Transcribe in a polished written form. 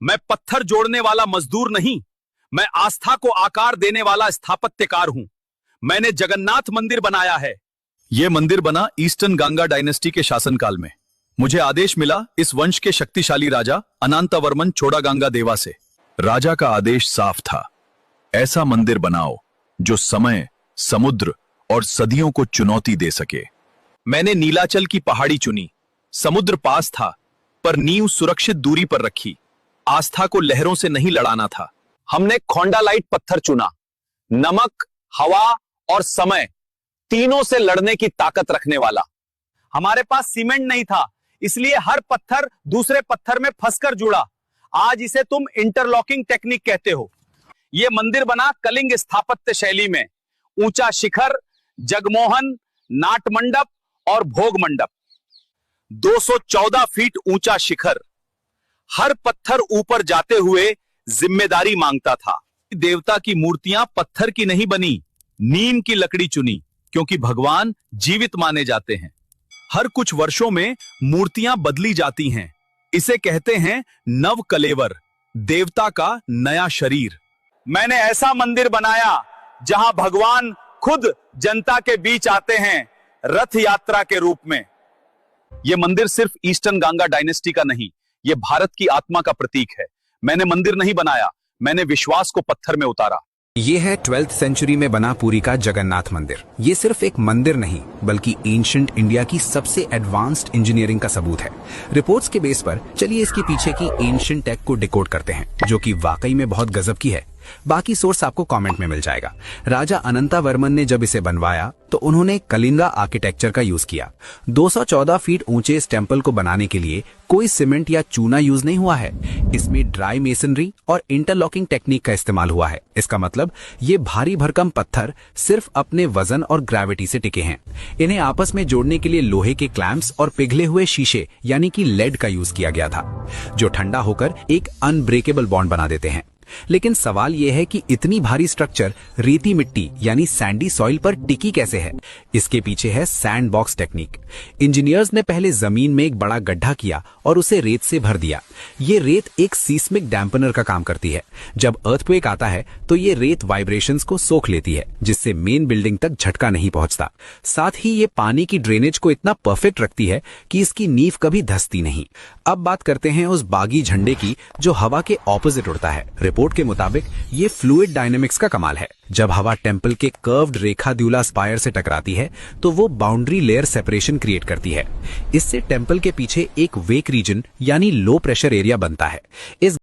मैं पत्थर जोड़ने वाला मजदूर नहीं, मैं आस्था को आकार देने वाला स्थापत्यकार हूं। मैंने जगन्नाथ मंदिर बनाया है। यह मंदिर बना ईस्टर्न गांगा डायनेस्टी के शासनकाल में। मुझे आदेश मिला इस वंश के शक्तिशाली राजा अनंतवर्मन चोड़ागांगा देवा से। राजा का आदेश साफ था, ऐसा मंदिर बनाओ जो समय, समुद्र और सदियों को चुनौती दे सके। मैंने नीलाचल की पहाड़ी चुनी। समुद्र पास था, पर नींव सुरक्षित दूरी पर रखी। आस्था को लहरों से नहीं लड़ाना था। हमने खोंडालाइट पत्थर चुना। नमक, हवा और समय तीनों से लड़ने की ताकत रखने वाला। हमारे पास सीमेंट नहीं था, इसलिए हर पत्थर दूसरे पत्थर में फंसकर जुड़ा। आज इसे तुम इंटरलॉकिंग टेक्निक कहते हो। यह मंदिर बना कलिंग स्थापत्य शैली में। ऊंचा शिखर, जगमोहन, नाट मंडप और भोग मंडप। 214 फीट ऊंचा शिखर। हर पत्थर ऊपर जाते हुए जिम्मेदारी मांगता था। देवता की मूर्तियां पत्थर की नहीं बनी, नीम की लकड़ी चुनी, क्योंकि भगवान जीवित माने जाते हैं। हर कुछ वर्षों में मूर्तियां बदली जाती हैं। इसे कहते हैं नव कलेवर, देवता का नया शरीर। मैंने ऐसा मंदिर बनाया जहां भगवान खुद जनता के बीच आते हैं, रथ यात्रा के रूप में। यह मंदिर सिर्फ ईस्टर्न गांगा डायनेस्टी का नहीं, यह भारत की आत्मा का प्रतीक है। मैंने मंदिर नहीं बनाया, मैंने विश्वास को पत्थर में उतारा। ये है 12th सेंचुरी में बना पुरी का जगन्नाथ मंदिर। ये सिर्फ एक मंदिर नहीं, बल्कि एंशिएंट इंडिया की सबसे एडवांस्ड इंजीनियरिंग का सबूत है। रिपोर्ट्स के बेस पर चलिए इसके पीछे की एंशिएंट टेक को डिकोड करते हैं, जो कि वाकई में बहुत गजब की है। बाकी सोर्स आपको कमेंट में मिल जाएगा। राजा अनंतवर्मन ने जब इसे बनवाया तो उन्होंने कलिंगा आर्किटेक्चर का यूज किया। 214 फीट ऊंचे इस टेम्पल को बनाने के लिए कोई सीमेंट या चूना यूज नहीं हुआ है। इसमें ड्राई मेसनरी और इंटरलॉकिंग टेक्निक का इस्तेमाल हुआ है। इसका मतलब ये भारी भरकम पत्थर सिर्फ अपने वजन और ग्रेविटी से टिके हैं। इन्हें आपस में जोड़ने के लिए लोहे के क्लैंप्स और पिघले हुए शीशे यानी कि लेड का यूज किया गया था, जो ठंडा होकर एक अनब्रेकेबल बॉन्ड बना देते हैं। लेकिन सवाल यह है कि इतनी भारी स्ट्रक्चर रेती मिट्टी यानी सैंडी सॉइल पर टिकी कैसे है? इसके पीछे है सैंड बॉक्स टेक्निक। इंजीनियर्स ने पहले जमीन में एक बड़ा गड्ढा किया और उसे रेत से भर दिया। ये रेत एक सीस्मिक डैम्पनर का काम करती है। जब अर्थक्वेक आता है तो ये रेत वाइब्रेशंस को सोख लेती है, जिससे मेन बिल्डिंग तक झटका नहीं पहुंचता। साथ ही ये पानी की ड्रेनेज को इतना परफेक्ट रखती है कि इसकी नींव कभी धंसती नहीं। अब बात करते हैं उस बागी झंडे की जो हवा के ऑपोजिट उड़ता है। रिपोर्ट के मुताबिक ये फ्लूइड डायनेमिक्स का कमाल है। जब हवा टेम्पल के कर्व्ड रेखा द्यूला स्पायर से टकराती है तो वो बाउंड्री लेयर सेपरेशन क्रिएट करती है। इससे टेम्पल के पीछे एक वेक रीजन यानी लो प्रेशर एरिया बनता है। इस